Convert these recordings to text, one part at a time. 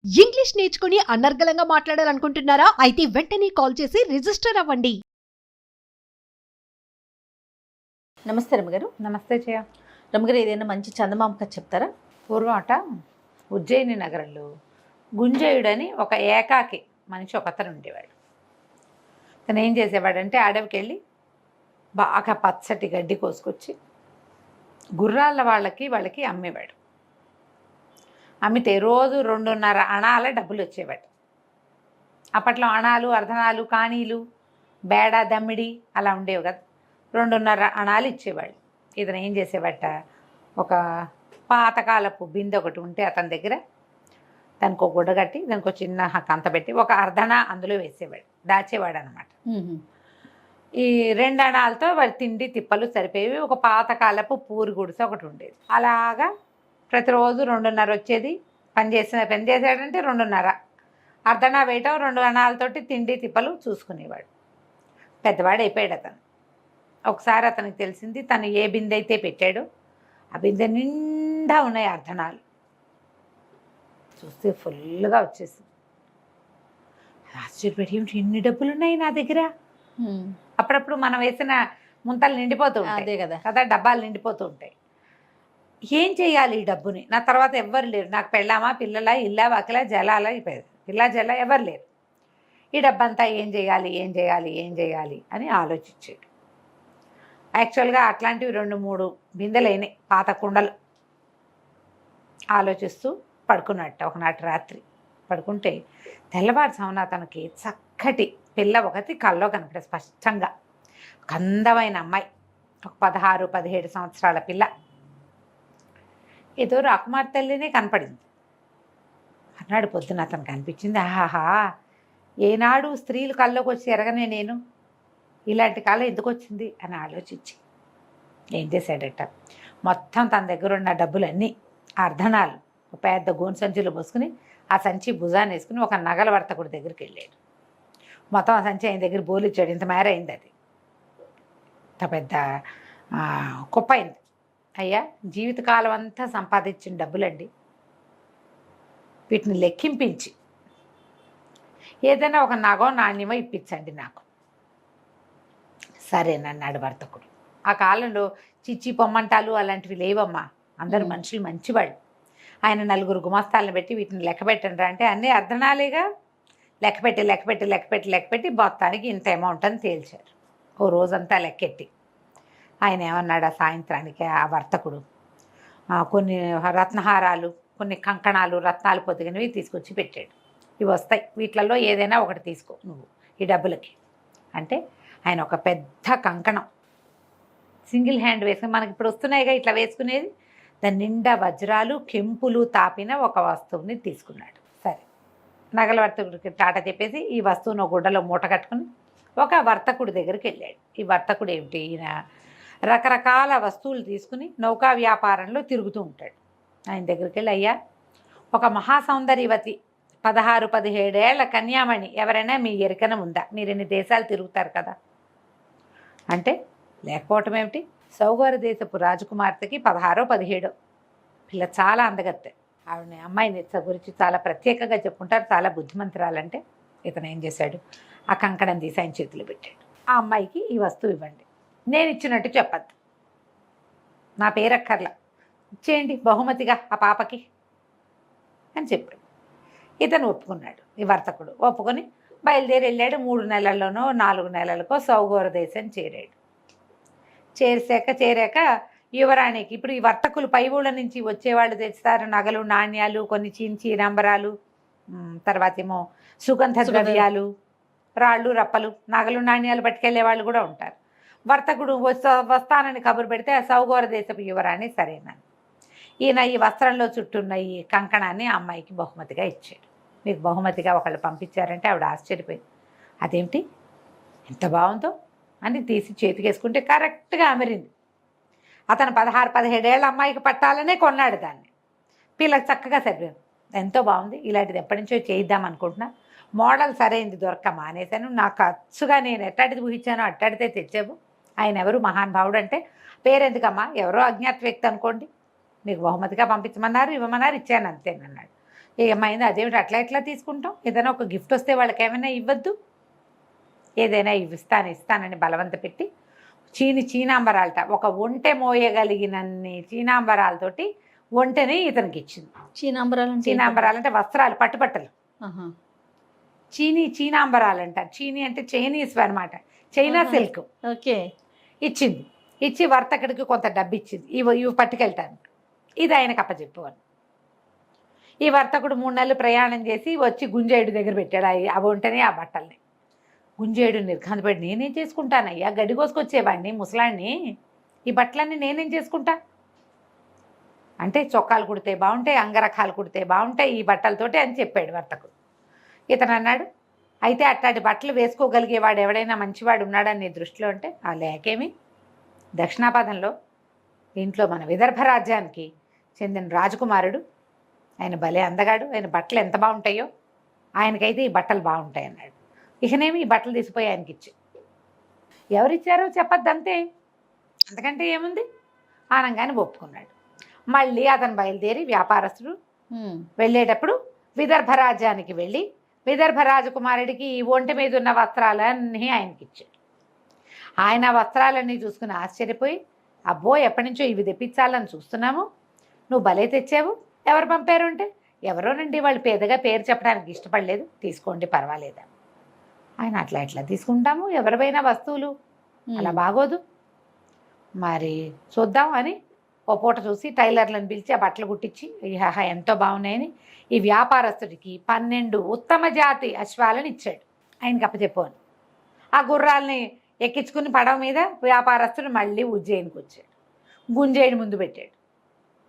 English నేర్చుకుని అనర్గళంగా మాట్లాడాలనుకుంటున్నారా? అయితే వెంటనే కాల్ చేసి రిజిస్టర్ అవ్వండి. నమస్తే రమ్మగారు. నమస్తే జయ. రమ్మగారు, ఏదైనా మంచి చందమామ కథ చెప్తారా? పూర్వమట ఉజ్జయిని నగరంలో గుంజయుడని ఒక ఏకాకి మనిషి ఒకతను ఉండేవాడు. తను ఏం చేసేవాడంటే అడవికి వెళ్ళి బాగా పచ్చటి గడ్డి కోసుకొచ్చి గుర్రాల వాళ్ళకి అమ్మేవాడు. అమ్మితే రోజు 2.5 అణాల డబ్బులు వచ్చేవాడు. అప్పట్లో అణాలు, అర్ధనాలు, కాణీలు, బేడ, దమ్మిడి అలా ఉండేవి కదా. 2.5 అణాలు ఇచ్చేవాళ్ళు. ఇతను ఏం చేసేవాట, ఒక పాతకాలపు బిందె ఒకటి ఉంటే అతని దగ్గర దానికి ఒక గుడ్డ కట్టి దానికి ఒక చిన్న కంత పెట్టి ఒక అర్ధన అందులో వేసేవాడు, దాచేవాడు అనమాట. ఈ 2 అణాలతో వాడి తిండి తిప్పలు సరిపోయేవి. ఒక పాతకాలపు పూరి గుడిసె ఒకటి ఉండేది. అలాగా ప్రతిరోజు 2.5 వచ్చేది. పని చేసాడంటే 2.5 అర్ధనా వేయటం, 2 అణాలతోటి తిండి తిప్పలు చూసుకునేవాడు. పెద్దవాడు అయిపోయాడు అతను. ఒకసారి అతనికి తెలిసింది, తను ఏ బిందె అయితే పెట్టాడో ఆ బిందె నిండా ఉన్నాయి అర్ధనాలు. చూస్తే ఫుల్గా వచ్చేసింది. ఆశ్చర్యపడి, ఏమిటి ఇన్ని డబ్బులు ఉన్నాయి నా దగ్గర? అప్పుడప్పుడు మనం వేసిన ముంతలు నిండిపోతూ ఉంటాయి అదే కదా కదా, డబ్బాలు నిండిపోతూ ఉంటాయి. ఏం చేయాలి ఈ డబ్బుని? నా తర్వాత ఎవ్వరు లేరు, నాకు పెళ్ళామా, పిల్లల, ఇల్లా, వాకిలా, జలాల, పిల్ల జల ఎవరు లేరు. ఈ డబ్బంతా ఏం చేయాలి అని ఆలోచించాడు. యాక్చువల్గా అట్లాంటివి 2-3 బిందెలైనాయి, పాత కుండలు. ఆలోచిస్తూ పడుకున్నట్ట ఒకనాటి రాత్రి. పడుకుంటే తెల్లవారుజామున తనకి చక్కటి పిల్ల ఒకటి కల్లో కనపడే స్పష్టంగా. ఒక అందమైన అమ్మాయి, ఒక 16-17 సంవత్సరాల పిల్ల. ఏదో రాకుమార్ తల్లినే కనపడింది. అన్నాడు పొద్దున అతనికి అనిపించింది, ఆహాహా, ఏనాడు స్త్రీలు కల్లోకి వచ్చి ఎరగనే నేను, ఇలాంటి కాలం ఎందుకు వచ్చింది అని ఆలోచించి ఏం చేశాడట, మొత్తం తన దగ్గర ఉన్న డబ్బులన్నీ అర్ధనాలు ఒక పెద్ద గోను సంచిలో పోసుకుని ఆ సంచి భుజాన్ని వేసుకుని ఒక నగల వర్తకుడి దగ్గరికి వెళ్ళాడు. మొత్తం ఆ సంచి ఆయన దగ్గర బోలిచ్చాడు. ఇంత మేర అయింది అది, ఇంత పెద్ద కుప్ప అయింది. అయ్యా, జీవితకాలం అంతా సంపాదించిన డబ్బులండి, వీటిని లెక్కింపించి ఏదైనా ఒక నగో నాణ్యమో ఇప్పించండి నాకు. సరేనన్నాడు వర్తకుడు. ఆ కాలంలో చిచ్చి పొమ్మంటాలు అలాంటివి లేవమ్మా, అందరు మనుషులు మంచివాళ్ళు. ఆయన 4 గుమాస్తాలను పెట్టి వీటిని లెక్క పెట్టండి అంటే అన్నీ అర్ధనాలేగా, లెక్కపెట్టి మొత్తానికి ఇంత అమౌంట్ అని తేల్చారు. ఓ రోజంతా లెక్కెట్టి ఆయన ఏమన్నాడు, ఆ సాయంత్రానికి ఆ వర్తకుడు కొన్ని రత్నహారాలు, కొన్ని కంకణాలు, రత్నాలు పొదిగినవి తీసుకొచ్చి పెట్టాడు. ఇవి వస్తాయి, వీటిలలో ఏదైనా ఒకటి తీసుకో నువ్వు ఈ డబ్బులకి అంటే. ఆయన ఒక పెద్ద కంకణం సింగిల్ హ్యాండ్ వేసుకుని, మనకి ఇప్పుడు వస్తున్నాయిగా ఇట్లా వేసుకునేది, దాని నిండా వజ్రాలు, కెంపులు తాపిన ఒక వస్తువుని తీసుకున్నాడు. సరే, నగల వర్తకుడికి టాటా చెప్పేసి ఈ వస్తువును గుడ్డలో మూట కట్టుకుని ఒక వర్తకుడి దగ్గరికి వెళ్ళాడు. ఈ వర్తకుడు ఏమిటి, ఈయన రకరకాల వస్తువులు తీసుకుని నౌకా వ్యాపారంలో తిరుగుతూ ఉంటాడు. ఆయన దగ్గరికి వెళ్ళి, అయ్యా, ఒక మహాసౌందర్యవతి 16-17 ఏళ్ల కన్యామణి ఎవరైనా మీ ఎరికన ఉందా? మీరు ఇన్ని దేశాలు తిరుగుతారు కదా అంటే. లేకపోవటం ఏమిటి, సౌగర దేశపు రాజకుమార్తెకి 16-17 పిల్ల, చాలా అందగత్తె. ఆవిడ అమ్మాయిని గురించి చాలా ప్రత్యేకంగా చెప్పుకుంటారు, చాలా బుద్ధిమంతురాలంటే. ఇతను ఏం చేశాడు, ఆ కంకణం తీసి ఆయన చేతిలో పెట్టాడు. ఆ అమ్మాయికి ఈ వస్తువు ఇవ్వండి, నేను ఇచ్చినట్టు చెప్పద్దు, నా పేరక్కర్లా, ఇచ్చేయండి బహుమతిగా ఆ పాపకి అని చెప్పాడు. ఇతను ఒప్పుకున్నాడు. ఈ వర్తకుడు ఒప్పుకొని బయలుదేరి వెళ్ళాడు. 3 నెలల్లోనో 4 నెలలకో సౌగోర దేశం చేరాడు. చేరాక యువరాణికి, ఇప్పుడు ఈ వర్తకులు పై ఊళ్ళ నుంచి వచ్చేవాళ్ళు తెస్తారు నగలు, నాణ్యాలు, కొన్ని చించి రంబరాలు, తర్వాత ఏమో సుగంధ ద్రవ్యాలు, రాళ్ళు, రప్పలు, నగలు, నాణ్యాలు పట్టుకెళ్లే వాళ్ళు కూడా ఉంటారు. వర్తకుడు వస్తానని కబురు పెడితే ఆ సౌగోర దేశపు యువరాణి సరేనని ఈయన ఈ వస్త్రంలో చుట్టున్న ఈ కంకణాన్ని ఆ అమ్మాయికి బహుమతిగా ఇచ్చాడు. మీకు బహుమతిగా ఒకళ్ళు పంపించారంటే ఆవిడ ఆశ్చర్యపోయింది. అదేమిటి ఎంత బాగుందో అని తీసి చేతికేసుకుంటే కరెక్ట్గా అమరింది. అతను 16-17 ఏళ్ళ అమ్మాయికి పట్టాలనే కొన్నాడు దాన్ని. పిల్లకి చక్కగా సరిపోయింది, ఎంతో బాగుంది, ఇలాంటిది ఎప్పటి నుంచో చేయిద్దాం అనుకుంటున్నా, మోడల్ సరైంది దొరక్క మానేశాను, నాకు అచ్చుగా నేను ఎట్టాడిది ఊహించానో అట్టాడితే తెచ్చావు. ఆయన ఎవరు మహానుభావుడు అంటే, పేరెందుకమ్మా, ఎవరో అజ్ఞాత వ్యక్తి అనుకోండి, మీకు బహుమతిగా పంపించమన్నారు, ఇవ్వమన్నారు, ఇచ్చాను అంతేనన్నాడు. ఏమైంది అదేమిటి అట్లా ఎట్లా తీసుకుంటాం, ఏదైనా ఒక గిఫ్ట్ వస్తే వాళ్ళకి ఏమైనా ఇవ్వద్దు, ఏదైనా ఇస్తానని బలవంత పెట్టి చీనాంబరాలట ఒక ఒంటె మోయగలిగినన్ని చీనాంబరాలతోటి ఒంటెని ఇతనికి ఇచ్చింది. చీనాంబరాలు అంటే వస్త్రాలు, పట్టుబట్టలు. చీనాంబరాలు అంటారు. చీనీ అంటే చైనీస్ అనమాట, చైనా సిల్క్. ఓకే. ఇచ్చింది. ఇచ్చి వర్తకుడికి కొంత డబ్బు ఇచ్చింది, ఇవి పట్టుకెళ్తాను, ఇది ఆయనకు అప్పచెప్పు అని. ఈ వర్తకుడు 3 నెలలు ప్రయాణం చేసి వచ్చి గుంజేయుడి దగ్గర పెట్టాడు ఆ ఒంటని ఆ బట్టల్ని. గుంజేయుడు నిర్ఘాంత పెట్టి నేనేం చేసుకుంటానయ్యా, గడ్డి కోసుకొచ్చేవాడిని ముసలాడిని, ఈ బట్టలన్నీ నేనేం చేసుకుంటా అంటే చొక్కాలు కుడితే బాగుంటాయి, అంగరఖాలు కుడితే బాగుంటాయి ఈ బట్టలతోటి అని చెప్పాడు వర్తకుడు. ఇతను అన్నాడు, అయితే అట్లాంటి బట్టలు వేసుకోగలిగేవాడు ఎవడైనా మంచివాడు ఉన్నాడని నీ దృష్టిలో అంటే లేకేమి, దక్షిణాపథంలో ఇంట్లో మన విదర్భ రాజ్యానికి చెందిన రాజకుమారుడు, ఆయన భలే అందగాడు, ఆయన బట్టలు ఎంత బాగుంటాయో, ఆయనకైతే ఈ బట్టలు బాగుంటాయి అన్నాడు. ఇకనేమి ఈ బట్టలు తీసిపోయి ఆయనకి ఇచ్చి, ఎవరిచ్చారో చెప్పద్దు అంతే, అంతకంటే ఏముంది ఆనంగానే ఒప్పుకున్నాడు. మళ్ళీ అతను బయలుదేరి వ్యాపారస్తుడు వెళ్ళేటప్పుడు విదర్భ రాజ్యానికి వెళ్ళి విదర్భ రాజకుమారుడికి ఈ ఒంటి మీద ఉన్న వస్త్రాలన్నీ ఆయనకి ఇచ్చాడు. ఆయన వస్త్రాలన్నీ చూసుకుని ఆశ్చర్యపోయి, అబ్బో ఎప్పటి నుంచో ఇవి తెప్పించాలని చూస్తున్నాము, నువ్వు భలే తెచ్చావు, ఎవరు పంపారు అంటే ఎవరోనండి, వాళ్ళు పేదగా పేరు చెప్పడానికి ఇష్టపడలేదు, తీసుకోండి పర్వాలేదా. ఆయన అట్లా ఎట్లా తీసుకుంటాము, ఎవరివైనా వస్తువులు అలా బాగోదు, మరి చూద్దాం అని ఓ పూట చూసి టైలర్లను పిలిచి ఆ బట్టలు కుట్టించి ఎంతో బాగున్నాయని ఈ వ్యాపారస్తుడికి 12 ఉత్తమ జాతి అశ్వాలను ఇచ్చాడు, ఆయనకి అప్పచెప్పాను. ఆ గుర్రాలని ఎక్కించుకుని పడవ మీద వ్యాపారస్తుడు మళ్ళీ ఉజ్జయినికి వచ్చాడు. గుంజేయుడి ముందు పెట్టాడు.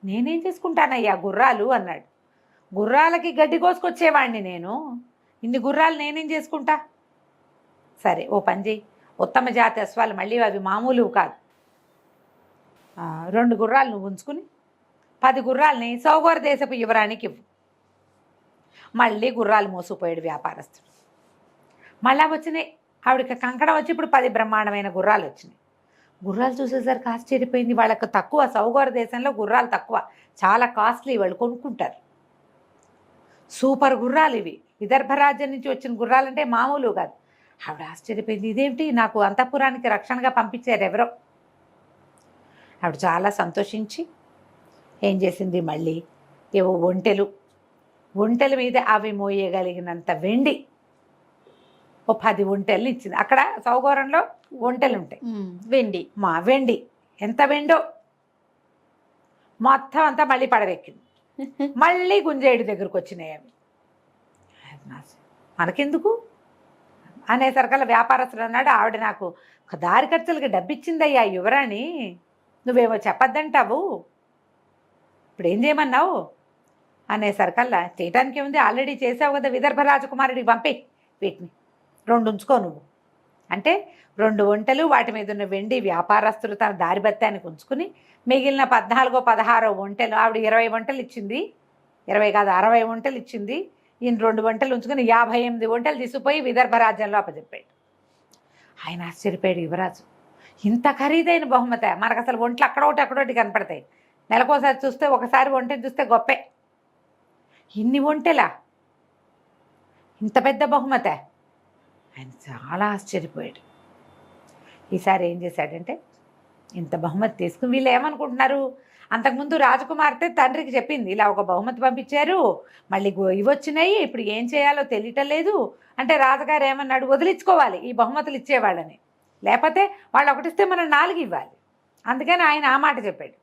నేనేం చేసుకుంటానయ్యా గుర్రాలు అన్నాడు. గుర్రాలకి గడ్డి కోసుకొచ్చేవాడిని నేను, ఇన్ని గుర్రాలు నేనేం చేసుకుంటా. సరే ఓ పని చేయి, ఉత్తమ జాతి అశ్వాలు మళ్ళీ అవి మామూలు కాదు, 2 గుర్రాలు నువ్వు ఉంచుకుని 10 గుర్రాలని సౌగోర దేశపు యువరానికి ఇవ్వు. మళ్ళీ గుర్రాలు మోసుకుపోయాడు వ్యాపారస్తుడు. మళ్ళా వచ్చినాయి, ఆవిడకి కంకణం వచ్చి ఇప్పుడు 10 బ్రహ్మాండమైన గుర్రాలు వచ్చినాయి. గుర్రాలు చూసేసరికి ఆశ్చర్యపోయింది, వాళ్ళకు తక్కువ, సౌగోర దేశంలో గుర్రాలు తక్కువ, చాలా కాస్ట్లీ, వాళ్ళు కొనుక్కుంటారు. సూపర్ గుర్రాలు ఇవి, విదర్భ రాజ్యం నుంచి వచ్చిన గుర్రాలంటే మామూలు కాదు. ఆవిడ ఆశ్చర్యపోయింది, ఇదేమిటి నాకు అంతఃపురానికి రక్షణగా పంపించారు ఎవరో. ఆవిడ చాలా సంతోషించి ఏం చేసింది, మళ్ళీ ఏవో ఒంటెల మీద అవి మోయగలిగినంత వెండి ఓ 10 ఒంటెల్ని ఇచ్చింది. అక్కడ సౌగోరంలో ఒంటెలు ఉంటాయి, వెండి ఎంత వెండో మొత్తం అంతా మళ్ళీ పడవెక్కింది. మళ్ళీ గుంజేయుడి దగ్గరకు వచ్చినాయి అవి. మనకెందుకు అనేసరికల్లా వ్యాపారస్తుడు అన్నాడు, ఆవిడ నాకు దారి ఖర్చులకి డబ్బిచ్చిందయ్యా యువరాణి, నువ్వేమో చెప్పద్దంటావు, ఇప్పుడు ఏం చేయమన్నావు అనేసరికల్లా చేయటానికి ఏముంది, ఆల్రెడీ చేసావు కదా, విదర్భ రాజకుమారుడికి పంపే, వీటిని 2 ఉంచుకో నువ్వు అంటే 2 ఒంటెలు, వాటి మీద ఉన్న వెండి వ్యాపారస్తులు తన దారి బత్తానికి ఉంచుకుని మిగిలిన 14 16 ఒంటెలు, ఆవిడ 20 ఒంటెలు ఇచ్చింది, 20 కాదు 60 ఒంటెలు ఇచ్చింది, ఈయన 2 ఒంటెలు ఉంచుకుని 58 ఒంటెలు తీసుకుపోయి విదర్భ రాజ్యంలో అప్పచెప్పాడు. ఆయన ఆశ్చర్యపోయాడు, యువరాజు ఇంత ఖరీదైన బహుమత, మనకు అసలు ఒంట్లు అక్కడొకటి కనపడతాయి, నెలకోసారి చూస్తే ఒకసారి ఒంటెని చూస్తే గొప్పే, ఇన్ని ఒంటెలా, ఇంత పెద్ద బహుమత, ఆయన చాలా ఆశ్చర్యపోయాడు. ఈసారి ఏం చేశాడంటే ఇంత బహుమతి తీసుకుని, వీళ్ళు ఏమనుకుంటున్నారు, అంతకుముందు రాజకుమార్తె తండ్రికి చెప్పింది, ఇలా ఒక బహుమతి పంపించారు, మళ్ళీ ఇవి వచ్చినాయి, ఇప్పుడు ఏం చేయాలో తెలియటం లేదు అంటే రాజుగారు ఏమన్నాడు, వదిలించుకోవాలి ఈ బహుమతులు ఇచ్చేవాళ్ళని, లేకపోతే వాళ్ళు ఒకటిస్తే మనం 4 ఇవ్వాలి, అందుకని ఆయన ఆ మాట చెప్పాడు.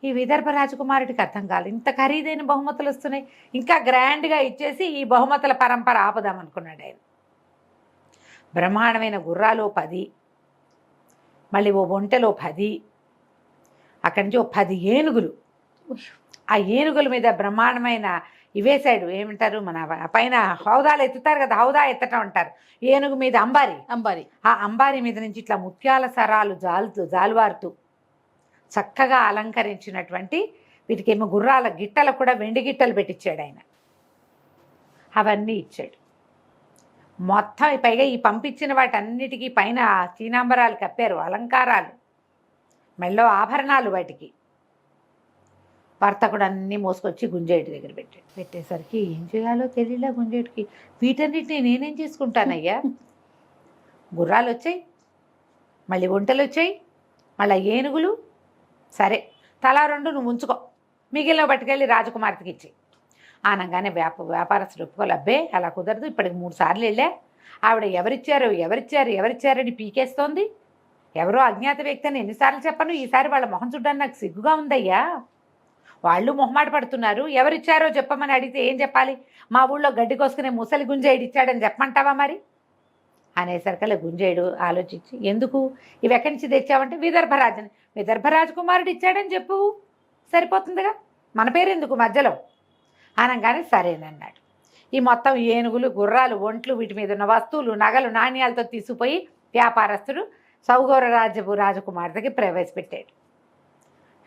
ఈ విదర్భ రాజకుమారుడికి అర్థం కాదు, ఇంత ఖరీదైన బహుమతులు వస్తున్నాయి, ఇంకా గ్రాండ్గా ఇచ్చేసి ఈ బహుమతుల పరంపర ఆపుదామనుకున్నాడు ఆయన. బ్రహ్మాండమైన గుర్రాలు 10, మళ్ళీ ఓ ఒంటెలో 10, అక్కడి నుంచి ఓ 10 ఏనుగులు, ఆ ఏనుగుల మీద బ్రహ్మాండమైన ఇవేశాడు, ఏమంటారు మన పైన హౌదాలు ఎత్తుతారు కదా, హౌదా ఎత్తటం అంటారు, ఏనుగు మీద అంబారి, ఆ అంబారి మీద నుంచి ఇట్లా ముత్యాల సరాలు జాలువారుతూ చక్కగా అలంకరించినటువంటి వీటికేమో గుర్రాల గిట్టలకు కూడా వెండి గిట్టలు పెట్టించాడు ఆయన, అవన్నీ ఇచ్చాడు. మొత్తం పైగా ఈ పంపించిన వాటన్నిటికీ పైన చీనాంబరాలు కప్పారు, అలంకారాలు, మెళ్ళో ఆభరణాలు వాటికి. వర్తకుడు అన్నీ మోసుకొచ్చి గుంజేటి దగ్గర పెట్టేసరికి ఏం చేయాలో తెలియలే గుంజేటికి. వీటన్నిటిని నేనేం చేసుకుంటానయ్యా, గుర్రాలు వచ్చాయి, మళ్ళీ ఒంటెలు వచ్చాయి, మళ్ళీ ఏనుగులు, సరే తలా 2 నువ్వు ఉంచుకో, మిగిలిన పట్టుకెళ్ళి రాజకుమార్తెకి ఇచ్చి అనగానే వ్యాపారస్తుడు ఒప్పుకోలే. అబ్బే అలా కుదరదు, ఇప్పటికి 3 సార్లు వెళ్ళా, ఆవిడ ఎవరిచ్చారని పీకేస్తోంది, ఎవరో అజ్ఞాత వ్యక్తి అని ఎన్నిసార్లు చెప్పను, ఈసారి వాళ్ళ మొహం చూడడానికి నాకు సిగ్గుగా ఉందయ్యా, వాళ్ళు మొహమాట పడుతున్నారు, ఎవరిచ్చారో చెప్పమని అడిగితే ఏం చెప్పాలి, మా ఊళ్ళో గడ్డి కోసుకునే ముసలి గుంజేయుడు ఇచ్చాడని చెప్పమంటావా మరి అనేసరికల్లా గుంజేయుడు ఆలోచించి, ఎందుకు ఇవి ఎక్కడి నుంచి తెచ్చావంటే విదర్భరాజుని, విదర్భ రాజకుమారుడు ఇచ్చాడని చెప్పు, సరిపోతుందిగా, మన పేరు ఎందుకు మధ్యలో అనగానే సరేనన్నాడు. ఈ మొత్తం ఏనుగులు, గుర్రాలు, ఒంట్లు, వీటి మీద ఉన్న వస్తువులు, నగలు, నాణ్యాలతో తీసుకుపోయి వ్యాపారస్తుడు సౌగౌర రాజ్యపు రాజకుమార్తెకి ప్రవేశపెట్టాడు.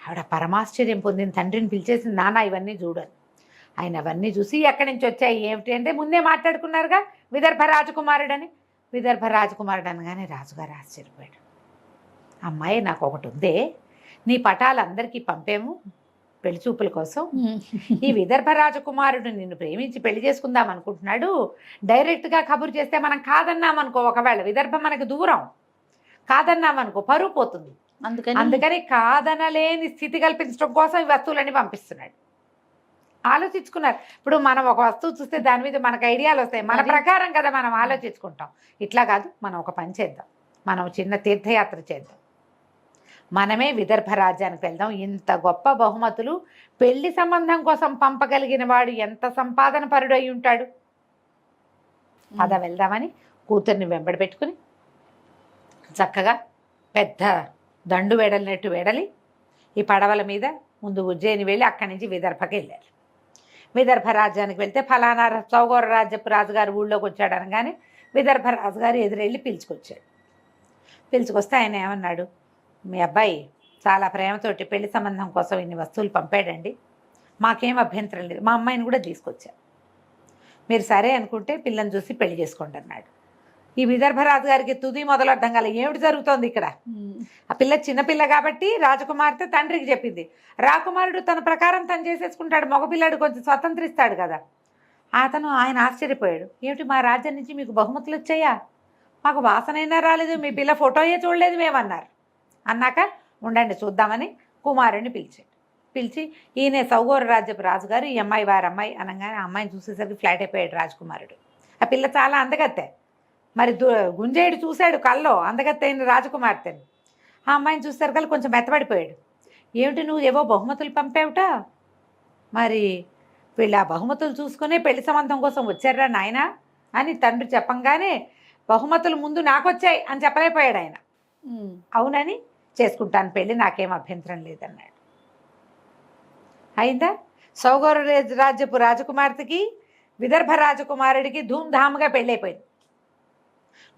ఆవిడ పరమాశ్చర్యం పొందిన తండ్రిని పిలిచేసి, నాన్న ఇవన్నీ చూడని. ఆయన అవన్నీ చూసి ఎక్కడి నుంచి వచ్చాయి ఏమిటి అంటే, ముందే మాట్లాడుకున్నారుగా విదర్భ రాజకుమారుడని. విదర్భ రాజకుమారుడు అనగానే రాజుగారు ఆశ్చర్యపోయాడు. అమ్మాయి నాకు ఒకటి ఉందే, నీ పటాలు అందరికీ పంపాము పెళ్లి చూపుల కోసం, ఈ విదర్భ రాజకుమారుడు నిన్ను ప్రేమించి పెళ్లి చేసుకుందాం అనుకుంటున్నాడు, డైరెక్ట్గా కబురు చేస్తే మనం కాదన్నామనుకో, ఒకవేళ విదర్భ మనకు దూరం, కాదన్నామనుకో పరువు పోతుంది, అందుకని కాదనలేని స్థితి కల్పించడం కోసం ఈ వస్తువులన్నీ పంపిస్తున్నాడు. ఆలోచించుకున్నారు. ఇప్పుడు మనం ఒక వస్తువు చూస్తే దాని మీద మనకు ఐడియాలు వస్తాయి, మన ప్రకారం కదా మనం ఆలోచించుకుంటాం. ఇట్లా కాదు, మనం ఒక పని చేద్దాం, మనం చిన్న తీర్థయాత్ర చేద్దాం, మనమే విదర్భ రాజ్యానికి వెళ్దాం, ఇంత గొప్ప బహుమతులు పెళ్లి సంబంధం కోసం పంపగలిగిన వాడు ఎంత సంపాదన పరుడు అయి ఉంటాడు, పద వెళ్దామని కూతుర్ని వెంబడి పెట్టుకుని చక్కగా పెద్ద దండు వెడలినట్టు వెడలి ఈ పడవల మీద ముందు ఉజ్జయిని వెళ్ళి అక్కడి నుంచి విదర్భకి వెళ్ళారు. విదర్భ రాజ్యానికి వెళ్తే ఫలానా సౌగౌర రాజ్యపు రాజుగారు ఊళ్ళోకి వచ్చాడు అనగానే విదర్భ రాజుగారు ఎదురెళ్ళి పిలుచుకొచ్చాడు. పిలుచుకొస్తే ఆయన ఏమన్నాడు, మీ అబ్బాయి చాలా ప్రేమతోటి పెళ్లి సంబంధం కోసం ఇన్ని వస్తువులు పంపాడండి, మాకేం అభ్యంతరం లేదు, మా అమ్మాయిని కూడా తీసుకొచ్చారు, మీరు సరే అనుకుంటే పిల్లని చూసి పెళ్లి చేసుకోండి అన్నాడు. ఈ విదర్భరాజు గారికి తుది మొదలు అర్థం కాలే, ఏమిటి జరుగుతోంది ఇక్కడ. ఆ పిల్ల చిన్నపిల్ల కాబట్టి రాజకుమార్తె తండ్రికి చెప్పింది, రాకుమారుడు తన ప్రకారం తను చేసేసుకుంటాడు, మగపిల్లాడు కొంచెం స్వతంత్రిస్తాడు కదా. ఆయన ఆశ్చర్యపోయాడు, ఏమిటి మా రాజ్యం నుంచి మీకు బహుమతులు వచ్చాయా, మాకు వాసనైనా రాలేదు, మీ పిల్ల ఫోటోయే చూడలేదు మేమన్నారు. అన్నాక ఉండండి చూద్దామని కుమారుడిని పిలిచి ఈయన సౌగౌర రాజ్యపు రాజుగారు, ఈ అమ్మాయి వారి అమ్మాయి అనగానే ఆ అమ్మాయిని చూసేసరికి ఫ్లాట్ అయిపోయాడు రాజకుమారుడు. ఆ పిల్ల చాలా అందగత్తె, మరి గుంజేయుడు చూశాడు కల్లో అందగత్తె అయిన రాజకుమార్తెని. ఆ అమ్మాయిని చూసేసరికి కొంచెం మెత్తబడిపోయాడు. ఏమిటి నువ్వు ఏవో బహుమతులు పంపావుట, మరి వీళ్ళు ఆ బహుమతులు చూసుకునే పెళ్లి సంబంధం కోసం వచ్చారా నాయన అని తండ్రి చెప్పంగానే, బహుమతులు ముందు నాకు వచ్చాయి అని చెప్పలేకపోయాడు ఆయన. అవునని చేసుకుంటాను పెళ్ళి, నాకేం అభ్యంతరం లేదన్నాడు. అయిందా, సౌగౌర రాజ్యపు రాజకుమార్తెకి విదర్భ రాజకుమారుడికి ధూమ్ధామ్గా పెళ్ళైపోయింది.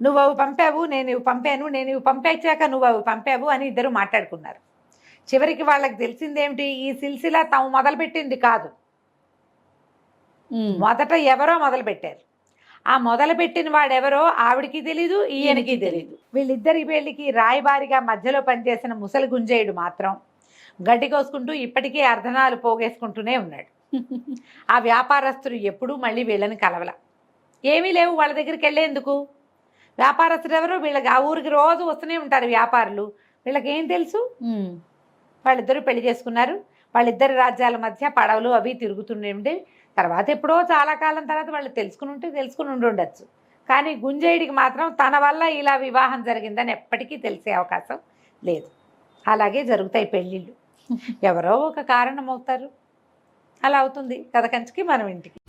నువ్వు అవి పంపావు, నేను ఇవి పంపాను, నేను ఇవి పంపించాక నువ్వు అవి పంపావు అని ఇద్దరు మాట్లాడుకున్నారు. చివరికి వాళ్ళకి తెలిసిందేమిటి, ఈ సిల్సిలా తాము మొదలుపెట్టింది కాదు, మొదట ఎవరో మొదలుపెట్టారు. ఆ మొదలుపెట్టిన వాడెవరో ఆవిడికి తెలీదు, ఈయనకి తెలీదు. వీళ్ళిద్దరి పెళ్లికి రాయబారిగా మధ్యలో పనిచేసిన ముసలి గుంజేయుడు మాత్రం గడ్డి కోసుకుంటూ ఇప్పటికీ అర్ధనాలు పోగేసుకుంటూనే ఉన్నాడు. ఆ వ్యాపారస్తులు ఎప్పుడూ మళ్ళీ వీళ్ళని కలవల, ఏమీ లేవు వాళ్ళ దగ్గరికి వెళ్ళేందుకు. వ్యాపారస్తులు ఎవరు, వీళ్ళకి ఆ ఊరికి రోజు వస్తూనే ఉంటారు వ్యాపారులు, వీళ్ళకి ఏం తెలుసు. వాళ్ళిద్దరూ పెళ్లి చేసుకున్నారు. వాళ్ళిద్దరి రాజ్యాల మధ్య పడవలు అవి తిరుగుతుండే. తర్వాత ఎప్పుడో చాలా కాలం తర్వాత వాళ్ళు తెలుసుకుని ఉండొచ్చు. కానీ గుంజేయుడికి మాత్రం తన వల్ల ఇలా వివాహం జరిగిందని ఎప్పటికీ తెలిసే అవకాశం లేదు. అలాగే జరుగుతాయి పెళ్ళిళ్ళు, ఎవరో ఒక కారణం అవుతారు, అలా అవుతుంది కథ కంచికి మనం ఇంటికి.